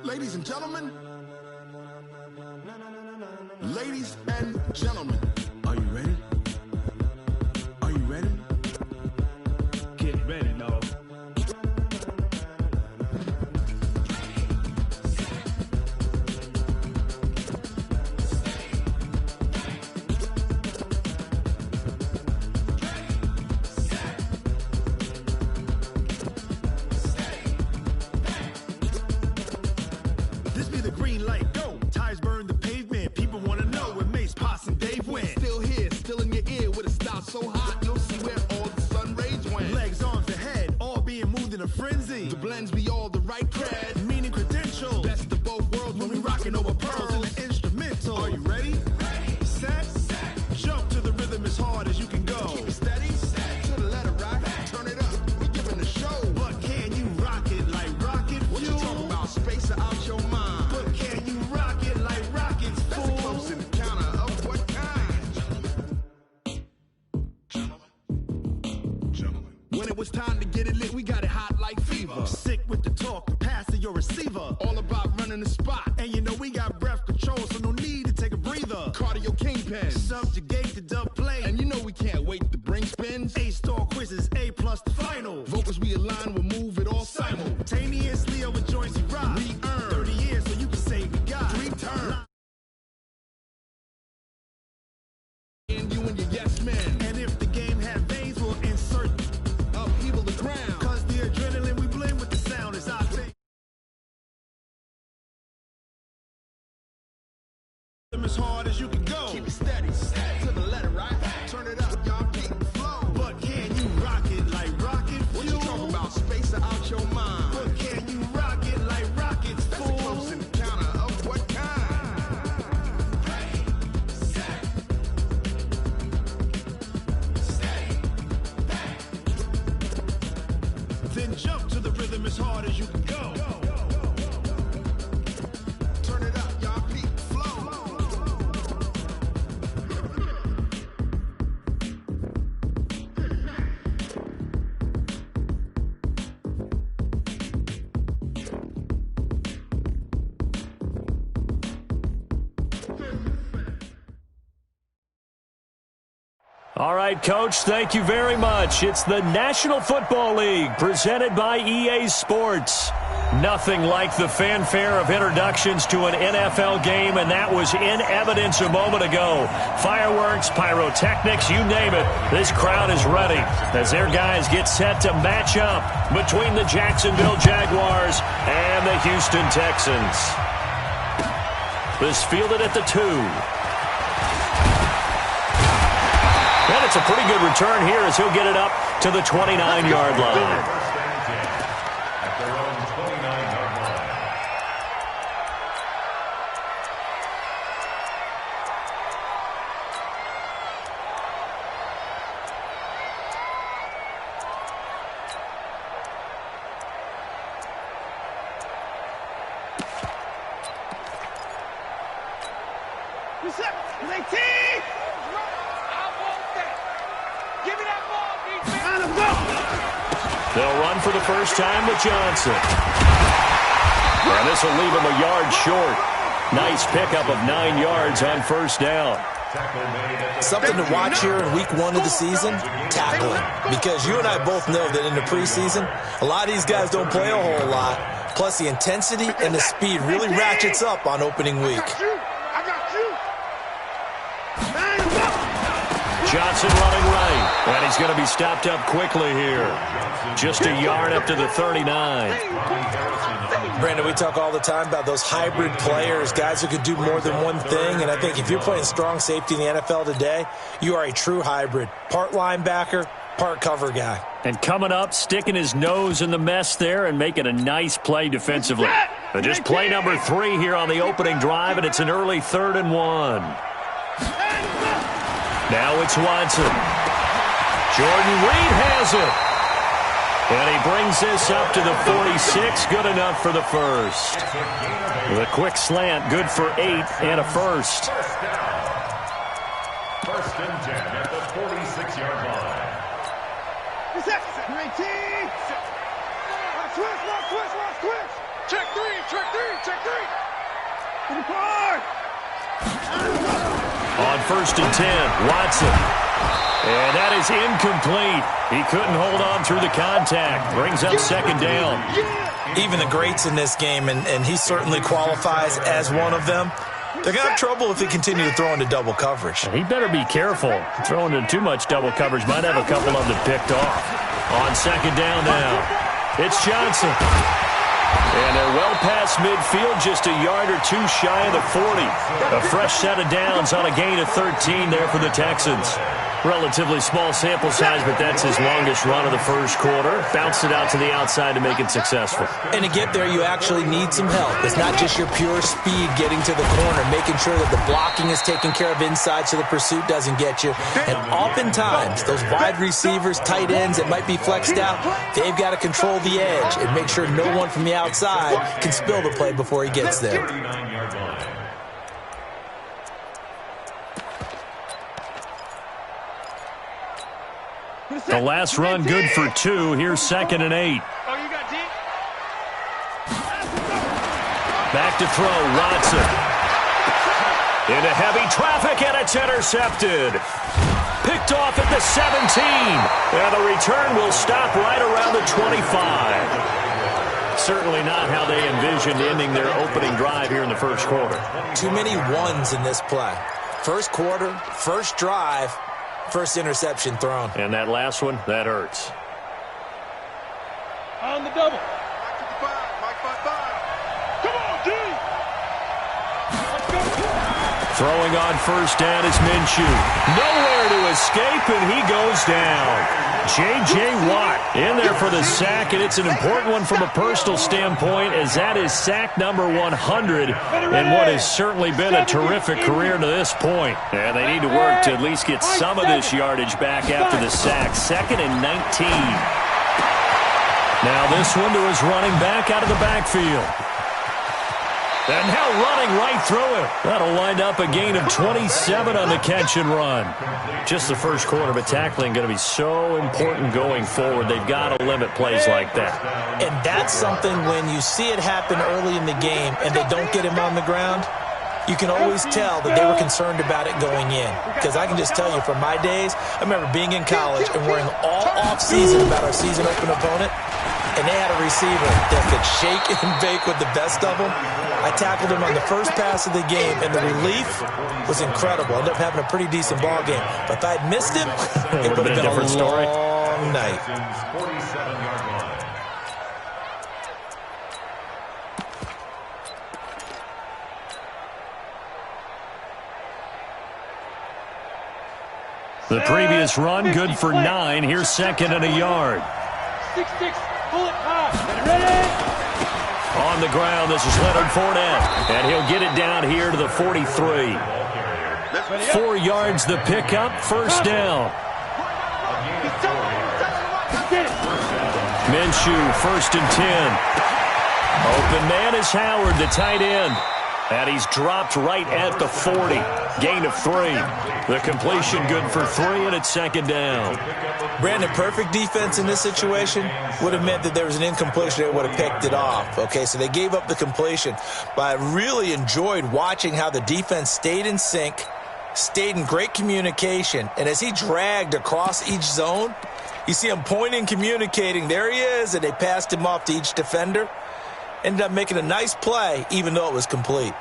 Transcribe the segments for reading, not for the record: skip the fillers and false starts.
Ladies and gentlemen, ladies and gentlemen, are you ready? Are you ready? Get ready, dog. This be the green light, go. Tires burn the pavement. People want to know where Mace, Potts, and Dave went. Still here, still in your ear with a style so hot, you'll see where all the sun rays went. Legs, arms, and head, all being moved in a frenzy. The blends be all the right cred, meaning credentials. Best of both worlds when we rockin' over pearls in the instrumental. Are you ready? Set. Jump to the rhythm as hard as you can go. Keep it steady, to the letter right. Turn it up, we giving the show. But can you rock it like rocket fuel? What you talking about? Space out your mind. But can you rock it like rockets, fool? That's a close encounter of what kind? Gentlemen. When it was time to get it lit, we got it hot like fever. Sick with the talk, passing your receiver. All about running the spot. And you know we got breath control, so no need to take a breather. Cardio kingpin, subjugate the dub play. And you know we can't wait to bring spins. A-star quizzes, A+ the final. Vocals we align, we'll move it all simultaneously over joints we rock. We earn 30 years, so you can say we got 3 turns. And you and your yes men. And if the game had veins, we'll insert upheaval the ground. Cause the adrenaline we blend with the sound is our thing. As hard as you can go. Keep it steady, to the letter right. Turn it up, y'all keep the flow. But can you rock it like rocket fuel? What you talking about? Space out your mind. But can you rock it like rockets, fool? That's a close encounter of what kind? Ready, set, steady, back. Then jump to the rhythm as hard as you can go. Turn it up, y'all keep the flow. All right, Coach, thank you very much. It's the National Football League presented by EA Sports. Nothing like the fanfare of introductions to an NFL game, and that was in evidence a moment ago. Fireworks, pyrotechnics, you name it. This crowd is ready as their guys get set to match up between the Jacksonville Jaguars and the Houston Texans. This fielded at the 2. And it's a pretty good return here as he'll get it up to the 29-yard line. They'll run for the first time with Johnson. And this will leave him a yard short. Nice pickup of 9 yards on first down. Something to watch here in week 1 of the season, tackling. Because you and I both know that in the preseason, a lot of these guys don't play a whole lot. Plus the intensity and the speed really ratchets up on opening week. Johnson running right, and he's going to be stopped up quickly here. Just a yard up to the 39. Brandon, we talk all the time about those hybrid players, guys who could do more than one thing, and I think if you're playing strong safety in the NFL today, you are a true hybrid. Part linebacker, part cover guy. And coming up, sticking his nose in the mess there and making a nice play defensively. But just play number 3 here on the opening drive, and it's an early 3rd and 1. Now it's Watson. Jordan Reed has it. And he brings this up to the 46. Good enough for the first. The quick slant, good for 8 and a first. First and 10 at the 46-yard line. Check three. On 1st and 10, Watson. And that is incomplete. He couldn't hold on through the contact. Brings up 2nd down. Even the greats in this game, and he certainly qualifies as one of them, they're going to have trouble if they continue to throw into double coverage. He better be careful. Throwing into too much double coverage might have a couple of them picked off. On 2nd down now, it's Johnson. And they're well past midfield, just a yard or two shy of the 40. A fresh set of downs on a gain of 13 there for the Texans. Relatively small sample size, but that's his longest run of the first quarter. Bounced it out to the outside to make it successful. And to get there, you actually need some help. It's not just your pure speed getting to the corner, making sure that the blocking is taken care of inside so the pursuit doesn't get you. And oftentimes, those wide receivers, tight ends that might be flexed out, they've got to control the edge and make sure no one from the outside can spill the play before he gets there. The last run good for 2. Here's 2nd and 8. Back to throw, Watson. Into heavy traffic, and it's intercepted. Picked off at the 17. And the return will stop right around the 25. Certainly not how they envisioned ending their opening drive here in the first quarter. Too many ones in this play. First quarter, first drive, first interception thrown. And that last one, that hurts. On the double. Come on, D. Throwing on 1st down is Minshew. Nowhere to escape, and he goes down. J.J. Watt in there for the sack, and it's an important one from a personal standpoint, as that is sack number 100 in what has certainly been a terrific career to this point. And they need to work to at least get some of this yardage back after the sack. 2nd and 19. Now this one to his running back out of the backfield. And now running right through it. That'll wind up a gain of 27 on the catch and run. Just the first quarter, but tackling going to be so important going forward. They've got to limit plays like that. And that's something when you see it happen early in the game and they don't get him on the ground, you can always tell that they were concerned about it going in. Because I can just tell you from my days, I remember being in college and worrying all off-season about our season open opponent, and they had a receiver that could shake and bake with the best of them. I tackled him on the first pass of the game, and the relief was incredible. I ended up having a pretty decent ball game. But if I had missed him, it would have been a different story. Long night. The previous run good for 9. Here's 2nd and a yard. 6-6, bullet high. Ready? On the ground, this is Leonard Fournette, and he'll get it down here to the 43. 4 yards the pickup, 1st down. Minshew, 1st and 10. Open man is Howard, the tight end. And he's dropped right at the 40. Gain of 3. The completion good for 3, and it's 2nd down. Brandon, perfect defense in this situation would have meant that there was an incompletion. They would have picked it off. Okay, so they gave up the completion. But I really enjoyed watching how the defense stayed in sync, stayed in great communication. And as he dragged across each zone, you see him pointing, communicating. There he is, and they passed him off to each defender. Ended up making a nice play, even though it was complete.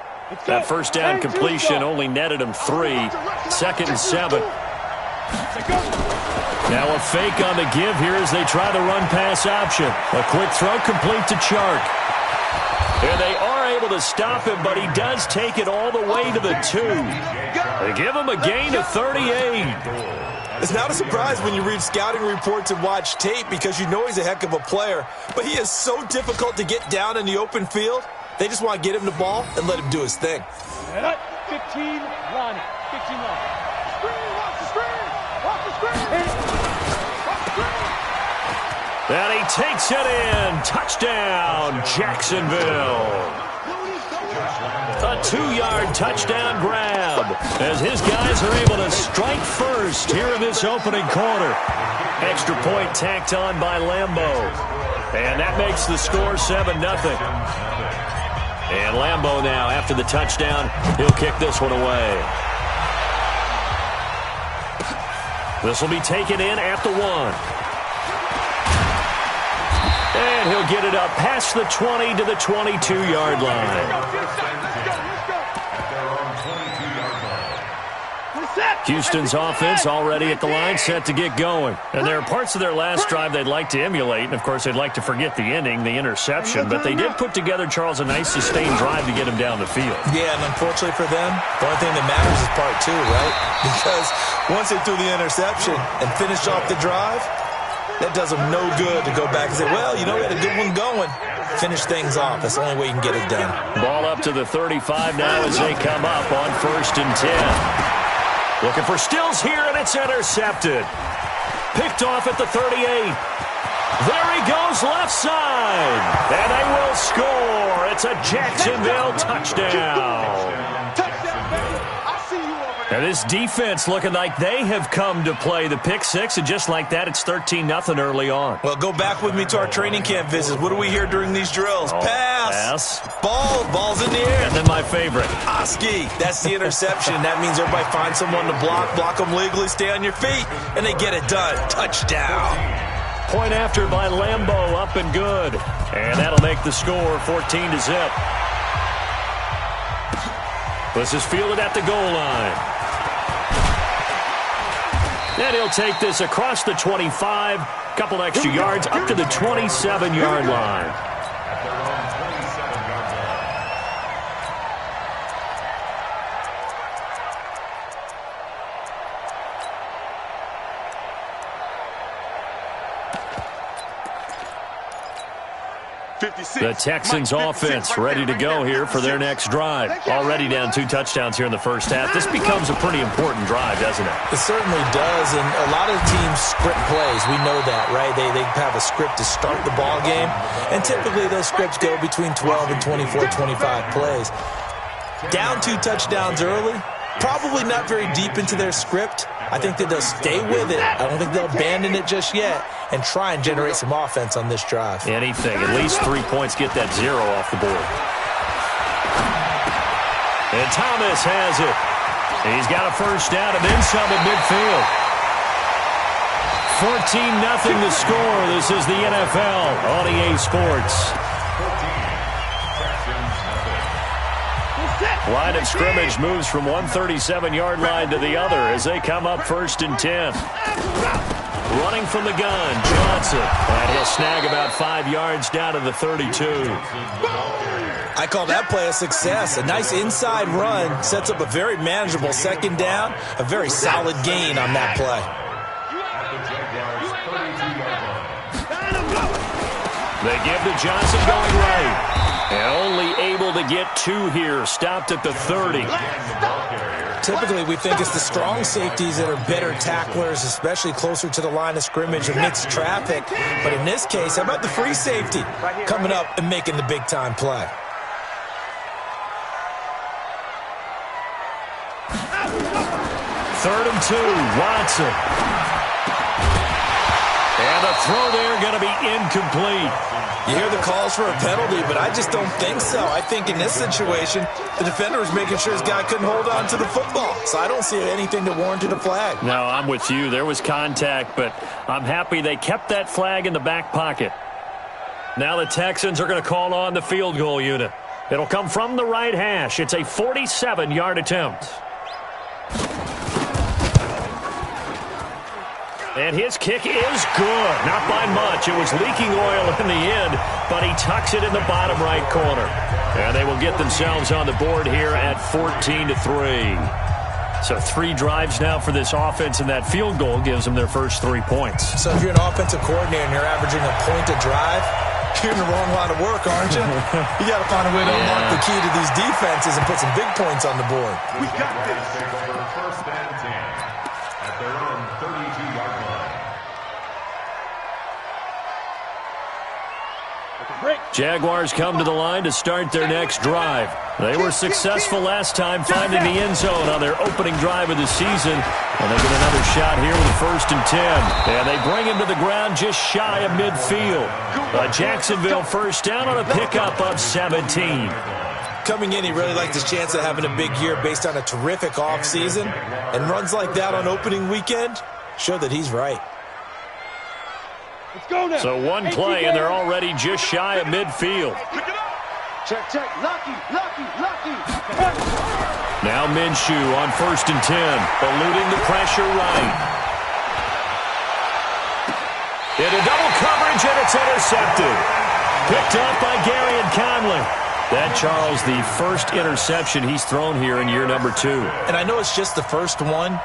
That 1st down completion only netted him 3. 2nd and 7. Now a fake on the give here as they try the run-pass option. A quick throw complete to Chark. And they are able to stop him, but he does take it all the way to the 2. They give him a gain of 38. It's not a surprise when you read scouting reports and watch tape because you know he's a heck of a player. But he is so difficult to get down in the open field. They just want to get him the ball and let him do his thing. 15 line. 15 line. Screen, watch the screen. Watch the screen. And he takes it in. Touchdown, Jacksonville. A 2-yard touchdown grab as his guys are able to strike first here in this opening quarter. Extra point tacked on by Lambeau. And that makes the score 7-0. And Lambeau now, after the touchdown, he'll kick this one away. This will be taken in at the 1. And he'll get it up past the 20 to the 22-yard line. Houston's offense already at the line, set to get going. And there are parts of their last drive they'd like to emulate. And, of course, they'd like to forget the ending, the interception. But they did put together, Charles, a nice sustained drive to get him down the field. Yeah, and unfortunately for them, the only thing that matters is part 2, right? Because once they threw the interception and finished off the drive, that does them no good to go back and say, well, you know, we had a good one going. Finish things off. That's the only way you can get it done. Ball up to the 35 now as they come up on 1st and 10. Looking for Stills here, and it's intercepted. Picked off at the 38. There he goes, left side. And they will score. It's a Jacksonville touchdown. And this defense looking like they have come to play the pick six, and just like that, it's 13-0 early on. Well, go back with me to our training camp visits. What do we hear during these drills? Pass. Ball's in the air. And then my favorite. Oski. That's the interception. That means everybody finds someone to block them legally, stay on your feet, and they get it done. Touchdown. Point after by Lambeau, up and good. And that'll make the score 14-0. This is fielded at the goal line. And he'll take this across the 25, couple extra yards up to the 27-yard line. The Texans offense ready to go here for their next drive. Already down 2 touchdowns here in the first half. This becomes a pretty important drive, doesn't it? It certainly does, and a lot of teams script plays. We know that, right? They have a script to start the ball game, and typically those scripts go between 12 and 24, 25 plays. Down 2 touchdowns early, probably not very deep into their script. I think that they'll stay with it. I don't think they'll abandon it just yet and try and generate some offense on this drive. Anything. At least 3 points, get that 0 off the board. And Thomas has it. He's got a first down and then some at midfield. 14-0 the score. This is the NFL on EA Sports. Line of scrimmage moves from one 37-yard line to the other as they come up 1st and 10. Running from the gun, Johnson. And he'll snag about 5 yards down to the 32. I call that play a success. A nice inside run sets up a very manageable second down. A very solid gain on that play. They give to Johnson going right. And only able to get 2 here. Stopped at the 30. Typically, we think it's the strong safeties that are better tacklers, especially closer to the line of scrimmage amidst traffic. But in this case, how about the free safety coming up and making the big-time play? Third and 2, Watson. And the throw there going to be incomplete. You hear the calls for a penalty, but I just don't think so. I think in this situation, the defender was making sure his guy couldn't hold on to the football. So I don't see anything that warranted a flag. No, I'm with you. There was contact, but I'm happy they kept that flag in the back pocket. Now the Texans are going to call on the field goal unit. It'll come from the right hash. It's a 47-yard attempt. And his kick is good. Not by much. It was leaking oil in the end, but he tucks it in the bottom right corner. And they will get themselves on the board here at 14-3. So 3 drives now for this offense, and that field goal gives them their first 3 points. So if you're an offensive coordinator and you're averaging a point a drive, you're in the wrong line of work, aren't you? You got to find a way to unlock the key to these defenses and put some big points on the board. We got this. First and 10 at their own 32-yard line. Jaguars come to the line to start their next drive. They were successful last time finding the end zone on their opening drive of the season. And they get another shot here with a 1st and 10. And they bring him to the ground just shy of midfield. A Jacksonville first down on a pickup of 17. Coming in, he really liked his chance of having a big year based on a terrific offseason. And runs like that on opening weekend show that he's right. Let's go now. So one play, and they're already just shy of midfield. Check. Lucky. Now Minshew on 1st and 10, eluding the pressure right. Into double coverage, and it's intercepted. Picked up by Garyon Conley. That, Charles, the first interception he's thrown here in year number 2. And I know it's just the first one,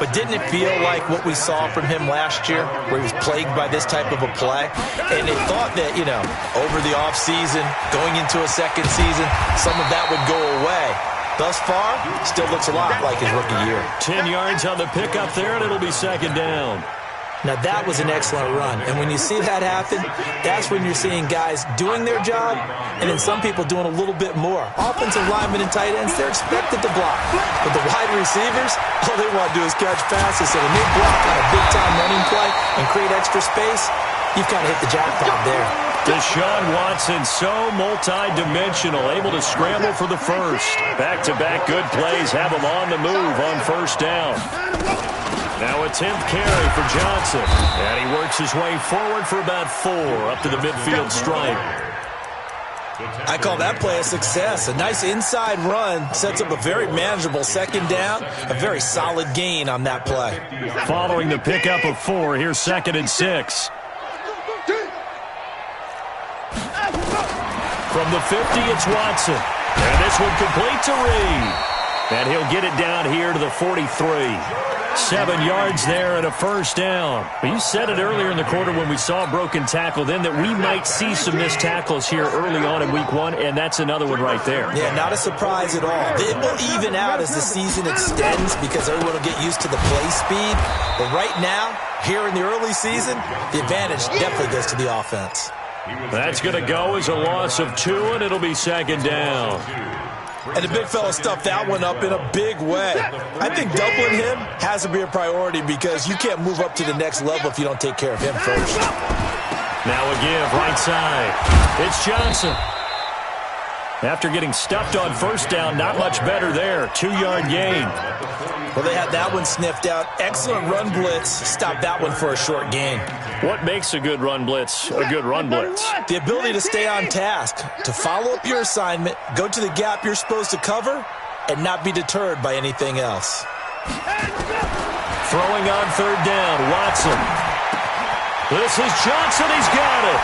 but didn't it feel like what we saw from him last year, where he was plagued by this type of a play? And they thought that, over the offseason, going into a second season, some of that would go away. Thus far, still looks a lot like his rookie year. 10 yards on the pickup there, and it'll be 2nd down. Now, that was an excellent run. And when you see that happen, that's when you're seeing guys doing their job and then some people doing a little bit more. Offensive linemen and tight ends, they're expected to block. But the wide receivers, all they want to do is catch passes. So when they block on a big-time running play and create extra space, you've kind of hit the jackpot there. Deshaun Watson, so multi-dimensional, able to scramble for the first. Back-to-back good plays have him on the move on 1st down. Now a 10th carry for Johnson. And he works his way forward for about 4 up to the midfield stripe. I call that play a success. A nice inside run sets up a very manageable 2nd down. A very solid gain on that play. Following the pickup of 4, here's 2nd and 6. From the 50, it's Watson. And this one complete to Reed. And he'll get it down here to the 43. 7 yards there and a 1st down. Well, you said it earlier in the quarter when we saw a broken tackle then that we might see some missed tackles here early on in week 1, and that's another one right there. Yeah, not a surprise at all. It will even out as the season extends because everyone will get used to the play speed. But right now, here in the early season, the advantage definitely goes to the offense. That's going to go as a loss of 2, and it'll be 2nd down. And the big fella stuffed that one up in a big way. I think doubling him has to be a priority because you can't move up to the next level if you don't take care of him first. Now a give, right side. It's Johnson. After getting stuffed on 1st down, not much better there. 2-yard gain. Well, they had that one sniffed out. Excellent run blitz. Stopped that one for a short gain. What makes a good run blitz a good run blitz? The ability to stay on task, to follow up your assignment, go to the gap you're supposed to cover, and not be deterred by anything else. Throwing on 3rd down, Watson. This is Johnson. He's got it.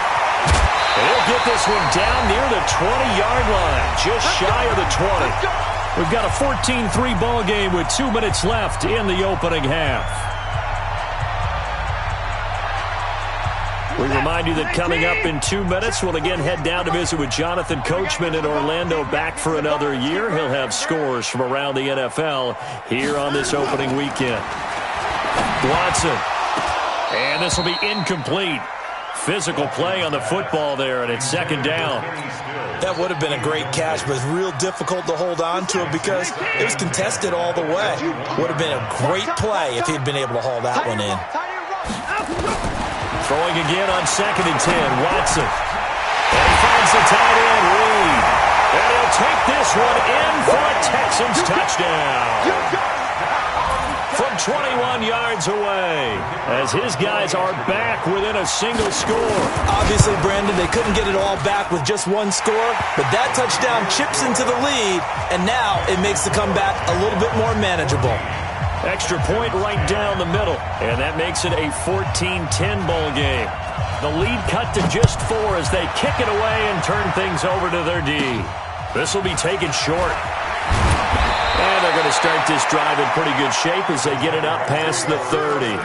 And he'll get this one down near the 20-yard line, just shy of the 20. We've got a 14-3 ball game with 2 minutes left in the opening half. We remind you that coming up in 2 minutes, we'll again head down to visit with Jonathan Coachman in Orlando, back for another year. He'll have scores from around the NFL here on this opening weekend. Watson. And this will be incomplete. Physical play on the football there, and it's 2nd down. That would have been a great catch, but it's real difficult to hold on to it because it was contested all the way. Would have been a great play if he'd been able to haul that one in. Throwing again on 2nd and 10, Watson. And he finds the tight end, Reed. And he'll take this one in for a Texans touchdown. From 21 yards away, as his guys are back within a single score. Obviously, Brandon, they couldn't get it all back with just one score, but that touchdown chips into the lead, and now it makes the comeback a little bit more manageable. Extra point right down the middle, and that makes it a 14-10 ball game. The lead cut to just 4 as they kick it away and turn things over to their D. This will be taken short. And they're going to start this drive in pretty good shape as they get it up past the 30.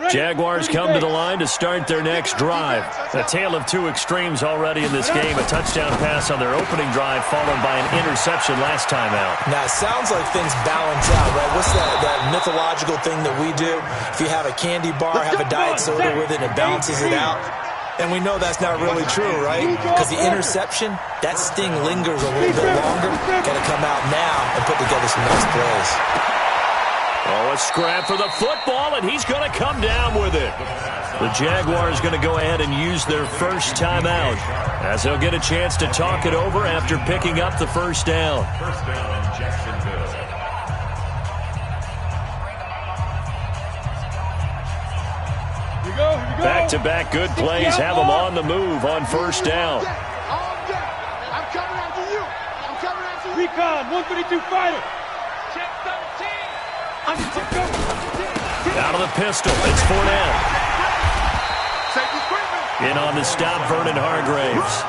Jaguars come to the line to start their next drive. A tale of two extremes already in this game. A touchdown pass on their opening drive followed by an interception last time out. Now, it sounds like things balance out, right? What's that mythological thing that we do? If you have a candy bar, have a diet soda with it, and it balances it out. And we know that's not really true, right? Because the interception, that sting lingers a little bit longer. Got to come out now and put together some nice plays. Oh, a scrap for the football, and he's going to come down with it. The Jaguars going to go ahead and use their first timeout as they'll get a chance to talk it over after picking up the first down. First down in Jacksonville. Back-to-back good plays have them on the move on first down. I'm coming after you. I'm coming after you. Recon, 132 fighter. Check 13. Out of the pistol, it's Fournette. Safety screaming. In on the stop, Vernon Hargreaves.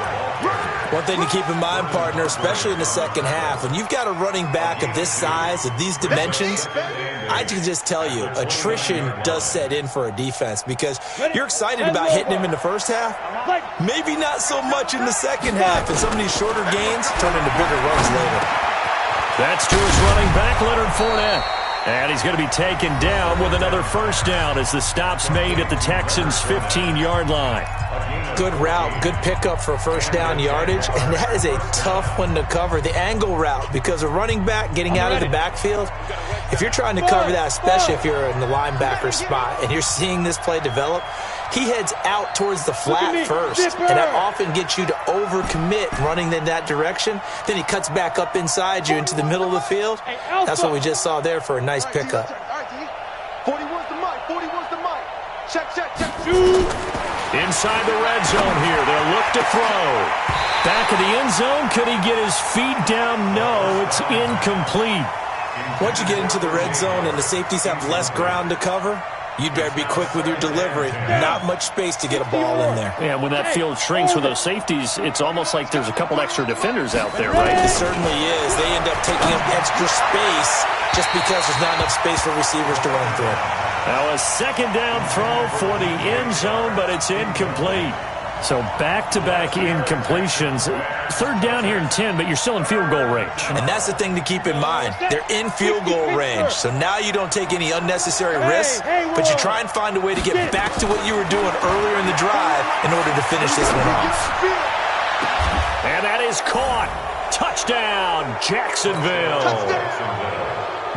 One thing to keep in mind, partner, especially in the second half, when you've got a running back of this size, of these dimensions, I can just tell you, attrition does set in for a defense because you're excited about hitting him in the first half, maybe not so much in the second half, and some of these shorter gains turn into bigger runs later. That's to his running back, Leonard Fournette. And he's going to be taken down with another first down as the stop's made at the Texans' 15-yard line. Good route, good pickup for first down yardage, and that is a tough one to cover. The angle route, because a running back getting out of the backfield, if you're trying to cover that, especially if you're in the linebacker spot and you're seeing this play develop, he heads out towards the flat first, and that often gets you to overcommit running in that direction. Then he cuts back up inside you into the middle of the field. That's what we just saw there for a nice pickup. 41's the mic. 41's the mic. Check. Inside the red zone here, they'll look to throw. Back of the end zone, could he get his feet down? No, it's incomplete. Once you get into the red zone and the safeties have less ground to cover, you'd better be quick with your delivery. Not much space to get a ball in there. Yeah, when that field shrinks with those safeties, it's almost like there's a couple extra defenders out there, right? It certainly is. They end up taking up extra space just because there's not enough space for receivers to run through. Now a second down throw for the end zone, but it's incomplete. So back-to-back incompletions. Third down here in 10, but you're still in field goal range. And that's the thing to keep in mind. They're in field goal range. So now you don't take any unnecessary risks, but you try and find a way to get back to what you were doing earlier in the drive in order to finish this one off. And that is caught. Touchdown, Jacksonville.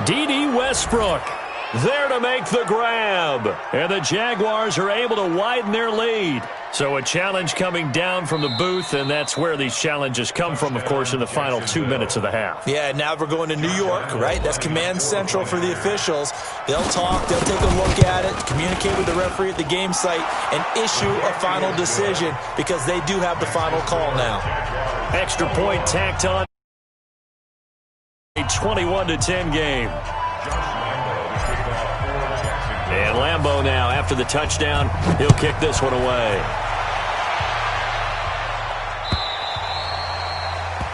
D.D. Westbrook there to make the grab. And the Jaguars are able to widen their lead. So a challenge coming down from the booth, and that's where these challenges come from, of course, in the final 2 minutes of the half. Yeah, now we're going to New York, right? That's command central for the officials. They'll talk, they'll take a look at it, communicate with the referee at the game site, and issue a final decision because they do have the final call now. Extra point tacked on. A 21-10 game. And Lambeau now, after the touchdown, he'll kick this one away.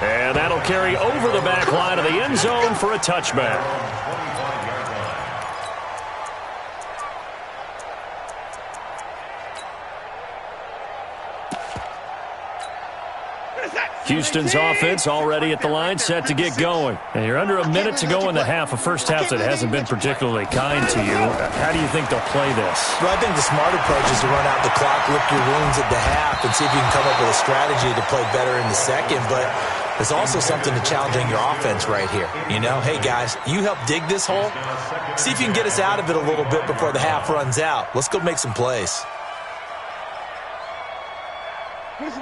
And that'll carry over the back line of the end zone for a touchback. Houston's offense already at the line, set to get going. And you're under a minute to go in the half, a first half that hasn't been particularly kind to you. How do you think they'll play this? Well, I think the smart approach is to run out the clock, lick your wounds at the half, and see if you can come up with a strategy to play better in the second. But there's also something to challenging your offense right here. You know, hey, guys, you help dig this hole. See if you can get us out of it a little bit before the half runs out. Let's go make some plays.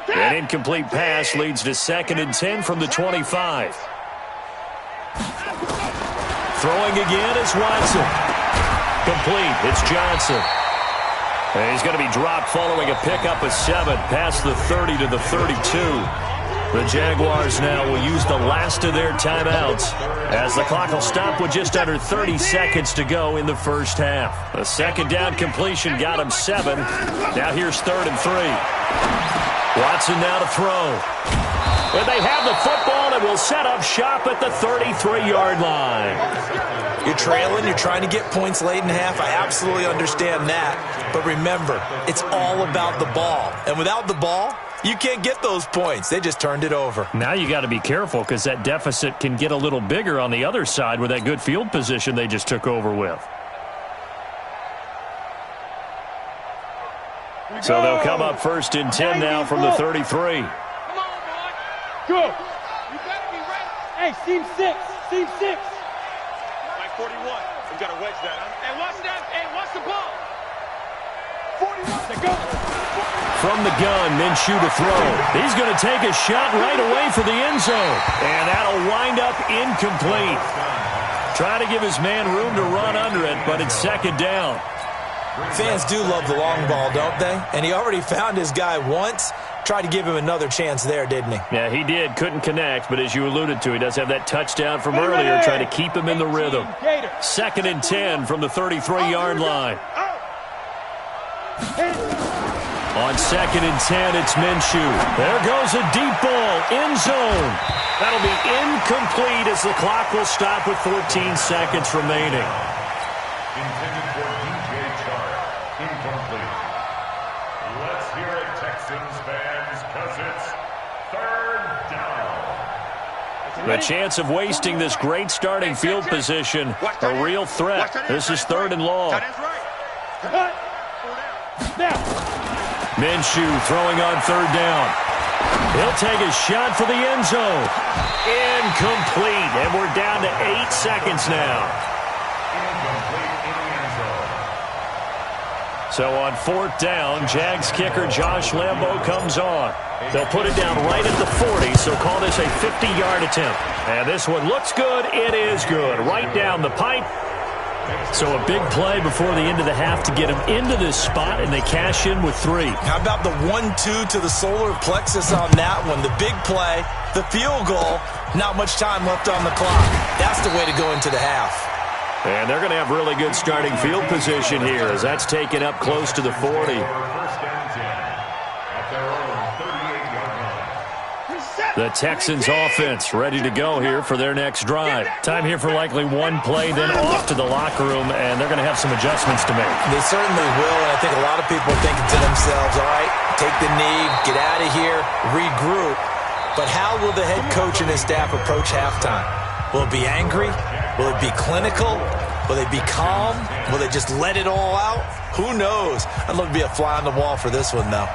An incomplete pass leads to 2nd and 10 from the 25. Throwing again is Watson. Complete. It's Johnson. And he's going to be dropped following a pickup of 7 past the 30 to the 32. The Jaguars now will use the last of their timeouts as the clock will stop with just under 30 seconds to go in the first half. A second down completion got him 7. Now here's 3rd and 3. Watson now to throw. And they have the football and will set up shop at the 33-yard line. You're trailing. You're trying to get points late in half. I absolutely understand that. But remember, it's all about the ball. And without the ball, you can't get those points. They just turned it over. Now you got to be careful because that deficit can get a little bigger on the other side with that good field position they just took over with. So they'll come up 1st and 10 now from the 33. Come on, boy. Go. You better be ready. Hey, seam 6. Seam 6. Like 41. We got to wedge that, huh? Hey, watch that. Hey, watch the ball. 41. Let's go. From the gun, Minshew to throw. He's going to take a shot right away for the end zone. And that'll wind up incomplete. Trying to give his man room to run under it, but it's 2nd down. Fans do love the long ball, don't they? And he already found his guy once. Tried to give him another chance there, didn't he? Yeah, he did. Couldn't connect, but as you alluded to, he does have that touchdown from earlier, trying to keep him in the rhythm. 2nd and 10 from the 33-yard line. On 2nd and 10, it's Minshew. There goes a deep ball, end zone. That'll be incomplete as the clock will stop with 14 seconds remaining. Intended for DJ Chark. Incomplete. Let's hear it, Texans fans, because it's 3rd down. The chance of wasting this great starting field position, a real threat. This is 3rd and long. Minshew throwing on 3rd down. He'll take a shot for the end zone. Incomplete, and we're down to 8 seconds now. Incomplete in the end zone. So on 4th down, Jags kicker Josh Lambo comes on. They'll put it down right at the 40, so call this a 50-yard attempt. And this one looks good. It is good. Right down the pipe. So a big play before the end of the half to get them into this spot, and they cash in with 3. How about the 1-2 to the solar plexus on that one? The big play, the field goal, not much time left on the clock. That's the way to go into the half. And they're going to have really good starting field position here as that's taken up close to the 40. 1st and 10 at their own 38-yard line. The Texans offense ready to go here for their next drive. Time here for likely one play, then off to the locker room, and they're going to have some adjustments to make. They certainly will, and I think a lot of people are thinking to themselves, all right, take the knee, get out of here, regroup. But how will the head coach and his staff approach halftime? Will it be angry? Will it be clinical? Will they be calm? Will they just let it all out? Who knows? I'd love to be a fly on the wall for this one, though.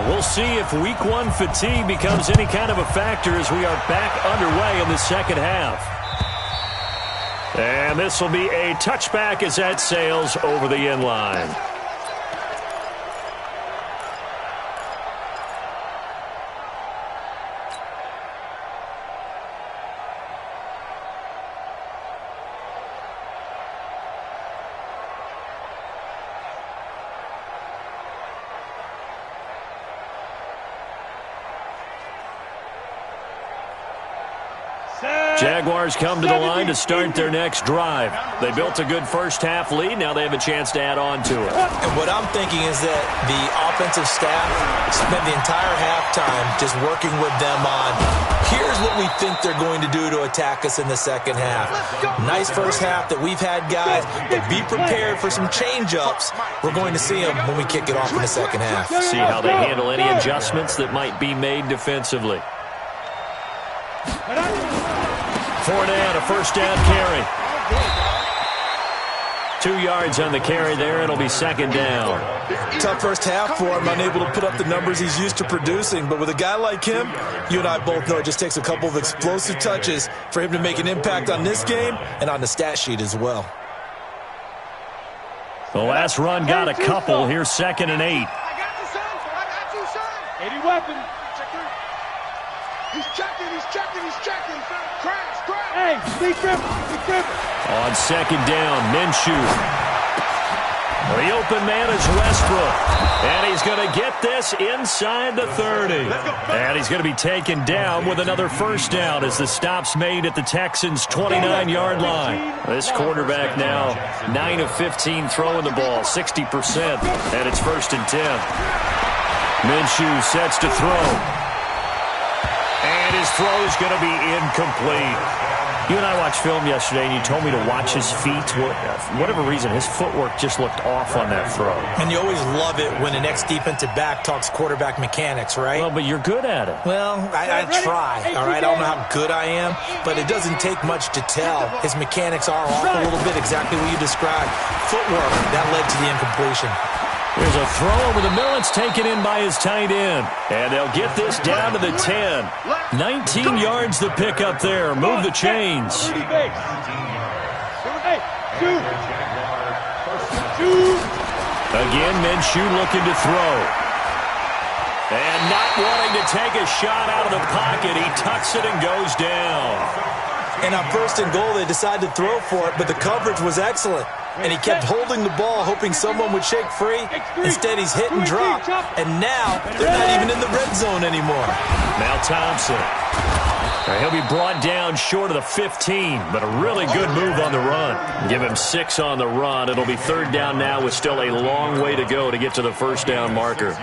We'll see if Week 1 fatigue becomes any kind of a factor as we are back underway in the 2nd half. And this will be a touchback as that sails over the end line. Jaguars come to the line to start their next drive. They built a good first-half lead. Now they have a chance to add on to it. And what I'm thinking is that the offensive staff spent the entire halftime just working with them on, here's what we think they're going to do to attack us in the 2nd half. Nice first half that we've had, guys, but be prepared for some change-ups. We're going to see them when we kick it off in the 2nd half. See how they handle any adjustments that might be made defensively. 4 down, a first down carry. 2 yards on the carry there. It'll be 2nd down. Tough first half for him, unable to put up the numbers he's used to producing. But with a guy like him, you and I both know it just takes a couple of explosive touches for him to make an impact on this game and on the stat sheet as well. The last run got a couple. Here's 2nd and 8. I got you, son. I got you, son. 80 weapon. He's checking. Crash. Hey, speak dribble. On 2nd down, Minshew. The open man is Westbrook. And he's going to get this inside the 30. And he's going to be taken down with another first down as the stop's made at the Texans' 29-yard line. This quarterback now 9 of 15 throwing the ball, 60%. And it's 1st and 10. Minshew sets to throw. And his throw is going to be incomplete. You and I watched film yesterday, and you told me to watch his feet. For whatever reason, his footwork just looked off on that throw. And you always love it when an ex-defensive back talks quarterback mechanics, right? Well, but you're good at it. Well, I try, all right? I don't know how good I am, but it doesn't take much to tell. His mechanics are off a little bit, exactly what you described. Footwork, that led to the incompletion. There's a throw over the middle. It's taken in by his tight end. And they'll get this down to the 10. 19 yards to pick up there. Move the chains. Again, Minshew looking to throw. And not wanting to take a shot out of the pocket. He tucks it and goes down. And on 1st and goal, they decided to throw for it, but the coverage was excellent. And he kept holding the ball, hoping someone would shake free. Instead, he's hit and dropped. And now, they're not even in the red zone anymore. Now Thompson. He'll be brought down short of the 15, but a really good move on the run. Give him 6 on the run. It'll be 3rd down now with still a long way to go to get to the 1st down marker.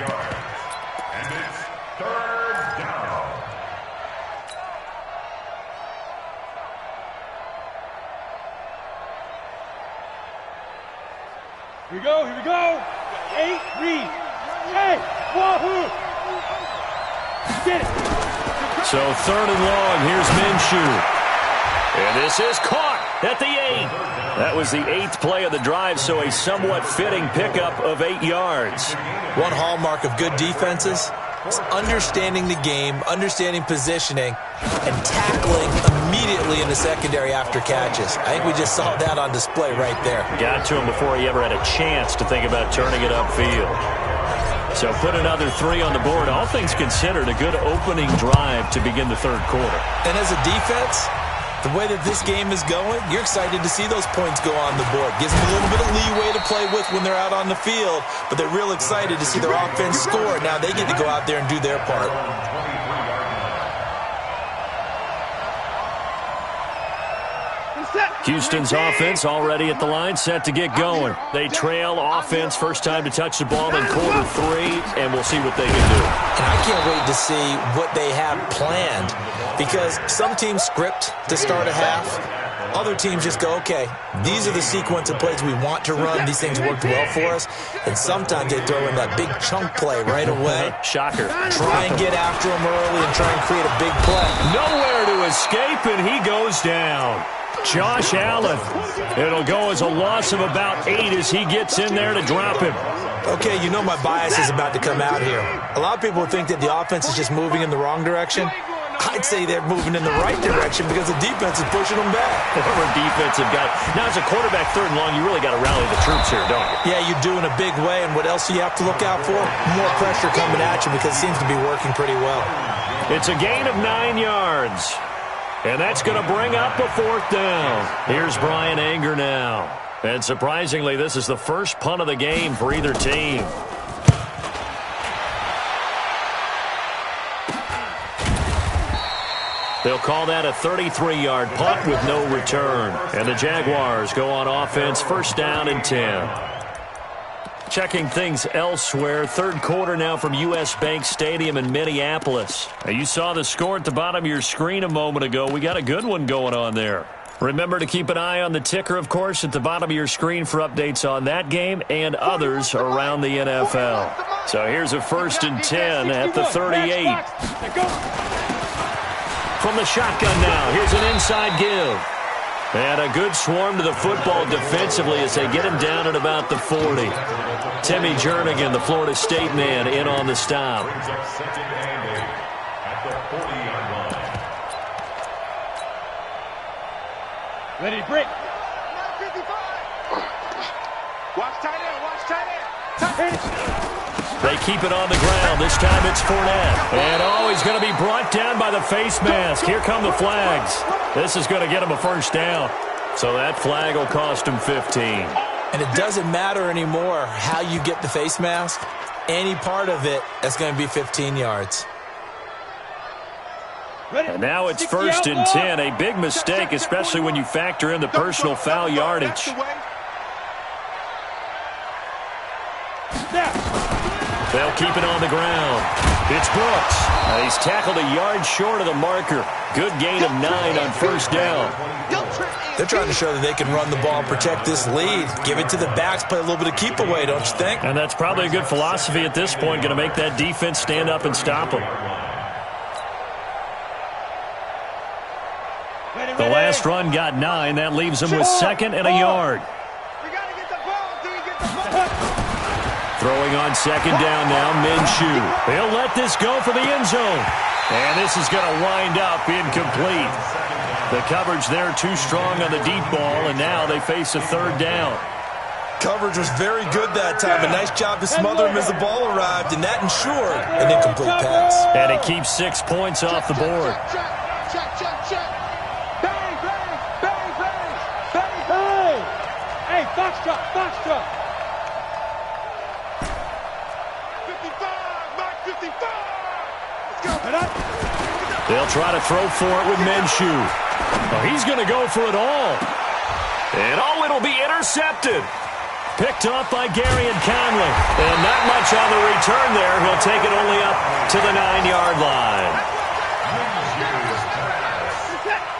Here we go. 8, read. Hey, wahoo. Get it. So 3rd and long, here's Minshew. And this is caught at the 8. That was the 8th play of the drive, so a somewhat fitting pickup of 8 yards. One hallmark of good defenses is understanding the game, understanding positioning, and tackling immediately in the secondary after catches. I think we just saw that on display right there. Got to him before he ever had a chance to think about turning it upfield. So put another 3 on the board. All things considered, a good opening drive to begin the 3rd quarter. And as a defense, the way that this game is going, you're excited to see those points go on the board. Gives them a little bit of leeway to play with when they're out on the field, but they're real excited to see their offense score. Now they get to go out there and do their part. Houston's offense already at the line, set to get going. They trail offense, first time to touch the ball in quarter 3, and we'll see what they can do. And I can't wait to see what they have planned, because some teams script to start a half. Other teams just go, okay, these are the sequence of plays we want to run. These things worked well for us. And sometimes they throw in that big chunk play right away. Shocker. Try and get after them early and try and create a big play. Nowhere to escape, and he goes down. Josh Allen. It'll go as a loss of about 8 as he gets in there to drop him. Okay, you know my bias is about to come out here. A lot of people think that the offense is just moving in the wrong direction. I'd say they're moving in the right direction because the defense is pushing them back. Whatever defensive guy. Now, as a quarterback 3rd and long, you really got to rally the troops here, don't you? Yeah, you do in a big way. And what else do you have to look out for? More pressure coming at you because it seems to be working pretty well. It's a gain of 9 yards. And that's going to bring up a 4th down. Here's Brian Anger now. And surprisingly, this is the first punt of the game for either team. They'll call that a 33-yard punt with no return. And the Jaguars go on offense, 1st down and 10. Checking things elsewhere, 3rd quarter now from U.S. Bank Stadium in Minneapolis. Now, you saw the score at the bottom of your screen a moment ago. We got a good one going on there. Remember to keep an eye on the ticker, of course, at the bottom of your screen for updates on that game and others around the NFL. So here's a 1st and 10 at the 38. From the shotgun now, here's an inside give. And a good swarm to the football defensively as they get him down at about the 40. Timmy Jernigan, the Florida State man, in on the stop. Ready, break. Watch tight end, watch tight end. Tight end. They keep it on the ground. This time it's Fournette. And he's going to be brought down by the face mask. Here come the flags. This is going to get him a 1st down. So that flag will cost him 15. And it doesn't matter anymore how you get the face mask. Any part of it, that's going to be 15 yards. And now it's 1st and 10. A big mistake, especially when you factor in the personal foul yardage. They'll keep it on the ground. It's Brooks. He's tackled a yard short of the marker. Good gain of 9 on first down. They're trying to show that they can run the ball and protect this lead. Give it to the backs, play a little bit of keep away, don't you think? And that's probably a good philosophy at this point, going to make that defense stand up and stop them. The last run got 9. That leaves them with 2nd and a yard. Throwing on 2nd down now, Minshew. He'll let this go for the end zone. And this is going to wind up incomplete. The coverage there too strong on the deep ball, and now they face a 3rd down. Coverage was very good that time. A nice job to smother him as the ball arrived, and that ensured an incomplete pass. And it keeps 6 points off the board. Bang, bang, bang, bang, bang, bang. Hey, foxtrot, foxtrot. 55, Mike 55. Let's go. They'll try to throw for it with Minshew. Oh, he's going to go for it all. And it'll be intercepted. Picked off by Gary and Conley. And not much on the return there. He'll take it only up to the 9-yard line.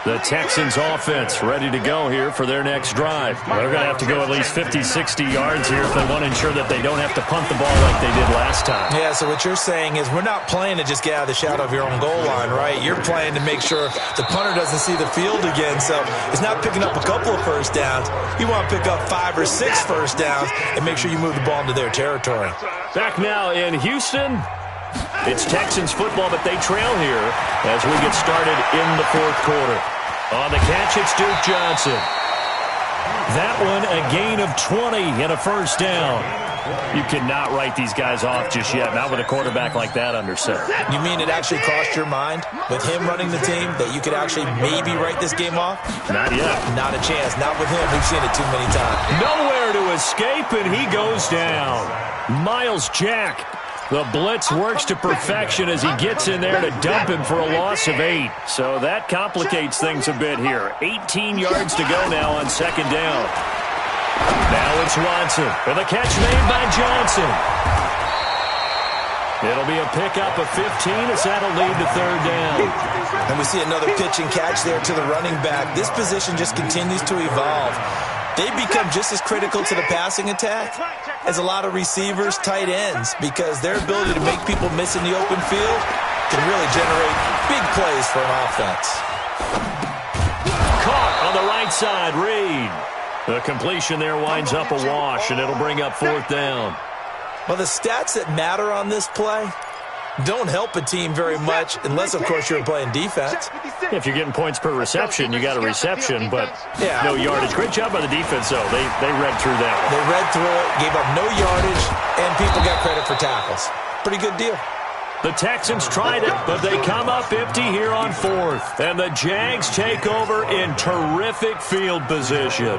The Texans offense ready to go here for their next drive. They're going to have to go at least 50, 60 yards here if they want to ensure that they don't have to punt the ball like they did last time. Yeah, so what you're saying is we're not playing to just get out of the shadow of your own goal line, right? You're playing to make sure the punter doesn't see the field again. So it's not picking up a couple of first downs. You want to pick up 5 or 6 first downs and make sure you move the ball into their territory. Back now in Houston. It's Texans football, but they trail here as we get started in the 4th quarter. On the catch, it's Duke Johnson. That one, a gain of 20 and a first down. You cannot write these guys off just yet, not with a quarterback like that under center. You mean it actually crossed your mind with him running the team that you could actually maybe write this game off? Not yet. Not a chance. Not with him. We've seen it too many times. Nowhere to escape, and he goes down. Myles Jack. The blitz works to perfection as he gets in there to dump him for a loss of 8. So that complicates things a bit here. 18 yards to go now on 2nd down. Now it's Watson with a catch made by Johnson. It'll be a pickup of 15 as that'll lead to 3rd down. And we see another pitch and catch there to the running back. This position just continues to evolve. They become just as critical to the passing attack as a lot of receivers, tight ends, because their ability to make people miss in the open field can really generate big plays for an offense. Caught on the right side, Reed. The completion there winds up a wash, and it'll bring up 4th down. Well, the stats that matter on this play don't help a team very much unless, of course, you're playing defense. If you're getting points per reception, you got a reception, but no yardage. Great job by the defense, though. They read through that one. They read through it, gave up no yardage, and people got credit for tackles. Pretty good deal. The Texans tried it, but they come up empty here on 4th. And the Jags take over in terrific field position.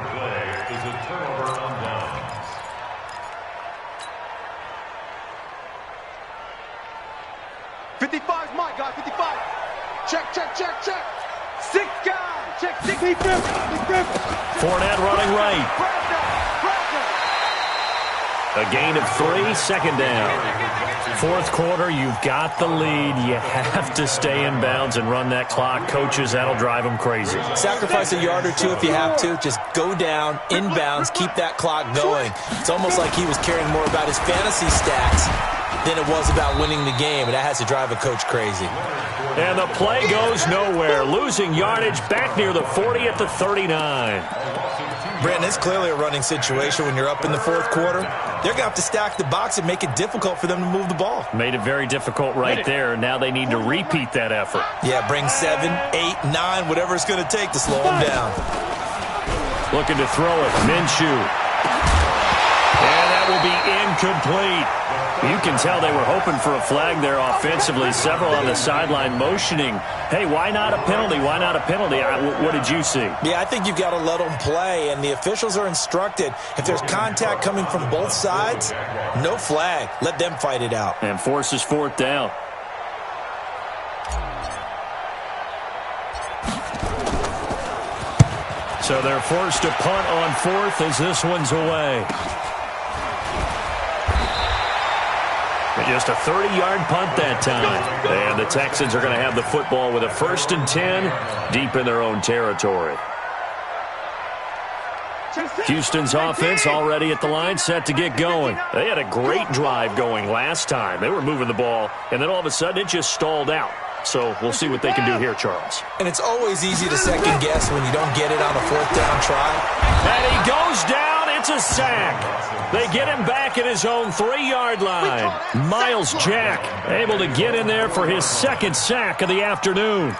55's my guy, 55. Check, check, check, check. 6 guy. Check 6. Big Griffin. Fournette running right. A gain of 3, 2nd down. 4th quarter, you've got the lead. You have to stay in bounds and run that clock. Coaches, that'll drive them crazy. Sacrifice a yard or 2 if you have to. Just go down, inbounds, keep that clock going. It's almost like he was caring more about his fantasy stats than it was about winning the game, and that has to drive a coach crazy. And the play goes nowhere. Losing yardage back near the 40 at the 39. Brandon, it's clearly a running situation when you're up in the 4th quarter. They're going to have to stack the box and make it difficult for them to move the ball. Made it very difficult right there. Now they need to repeat that effort. Yeah, bring 7, 8, 9, whatever it's going to take to slow them down. Looking to throw it. Minshew. And that will be incomplete. You can tell they were hoping for a flag there offensively. Several on the sideline motioning, hey, why not a penalty? Why not a penalty? What did you see? Yeah, I think you've got to let them play, and the officials are instructed. If there's contact coming from both sides, no flag. Let them fight it out. And forces 4th down. So they're forced to punt on 4th as this one's away. Just a 30-yard punt that time. And the Texans are going to have the football with a 1st and 10 deep in their own territory. Houston's offense already at the line, set to get going. They had a great drive going last time. They were moving the ball, and then all of a sudden it just stalled out. So we'll see what they can do here, Charles. And it's always easy to second guess when you don't get it on a 4th down try. And he goes down. It's a sack. They get him back at his own 3-yard line. Myles Jack able to get in there for his 2nd sack of the afternoon.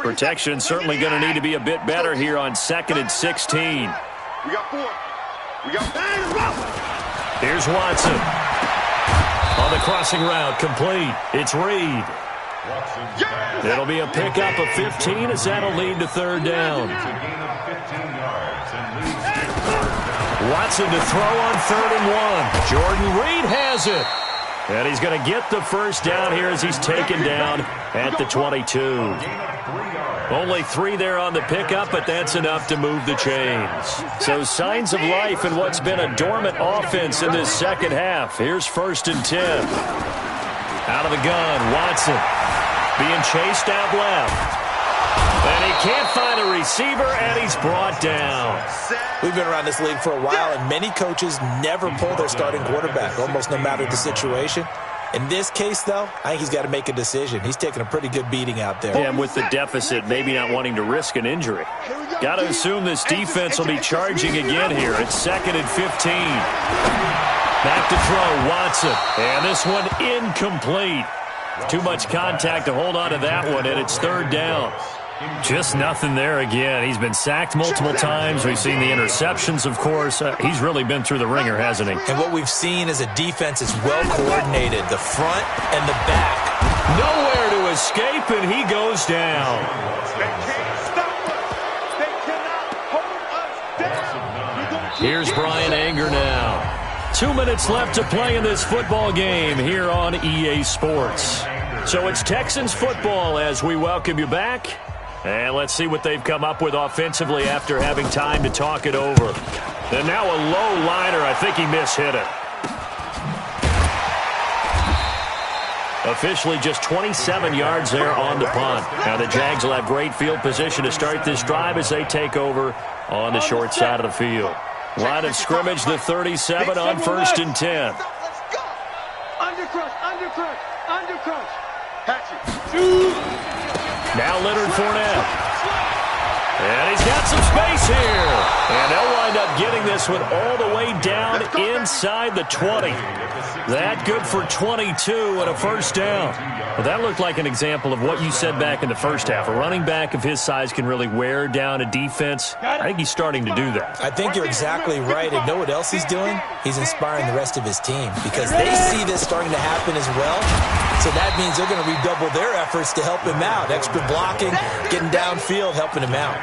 Protection certainly going to need to be a bit better here on 2nd and 16. We got 4. We got 5. Here's Watson. On the crossing route, complete. It's Reed. It'll be a pickup of 15 as that'll lead to 3rd down. Watson to throw on 3rd and 1. Jordan Reed has it. And he's going to get the 1st down here as he's taken down at the 22. Only 3 there on the pickup, but that's enough to move the chains. So signs of life in what's been a dormant offense in this second half. Here's 1st and 10. Out of the gun, Watson being chased out left. And he can't find a receiver, and he's brought down. We've been around this league for a while, and many coaches never pull their starting quarterback, almost no matter the situation. In this case, though, I think he's got to make a decision. He's taking a pretty good beating out there. Yeah, and with the deficit, maybe not wanting to risk an injury. Got to assume this defense will be charging again here. It's 2nd and 15. Back to throw, Watson. And this one incomplete. Too much contact to hold on to that one, and it's 3rd down. Just nothing there again. He's been sacked multiple times. We've seen the interceptions, of course. He's really been through the ringer, hasn't he? And what we've seen is a defense is well coordinated, the front and the back. Nowhere to escape, and he goes down. They can't stop us. They cannot hold us down. Here's Brian Anger now. 2 minutes left to play in this football game here on EA Sports. So it's Texans football as we welcome you back. And let's see what they've come up with offensively after having time to talk it over. And now a low liner. I think he mishit it. Officially just 27 yards there on the punt. Now the Jags will have great field position to start this drive as they take over on the short side of the field. Line of scrimmage, the 37 on 1st and 10. Let's go. Undercrush, undercrush, undercrush. Hatchet. Now Leonard Fournette. And he's got some space here. And they'll wind up getting this one all the way down inside the 20. That good for 22 and a 1st down. Well, that looked like an example of what you said back in the first half. A running back of his size can really wear down a defense. I think he's starting to do that. I think you're exactly right. And know what else he's doing? He's inspiring the rest of his team because they see this starting to happen as well. So that means they're going to redouble their efforts to help him out. Extra blocking, getting downfield, helping him out.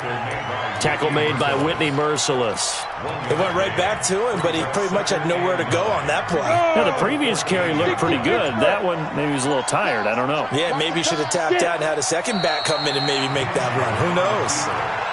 Tackle made by Whitney Merciless. It went right back to him, but he pretty much had nowhere to go on that play. Now, the previous carry looked pretty good. That one, maybe he was a little tired. I don't know. Yeah, maybe he should have tapped out and had a second back come in and maybe make that run. Who knows?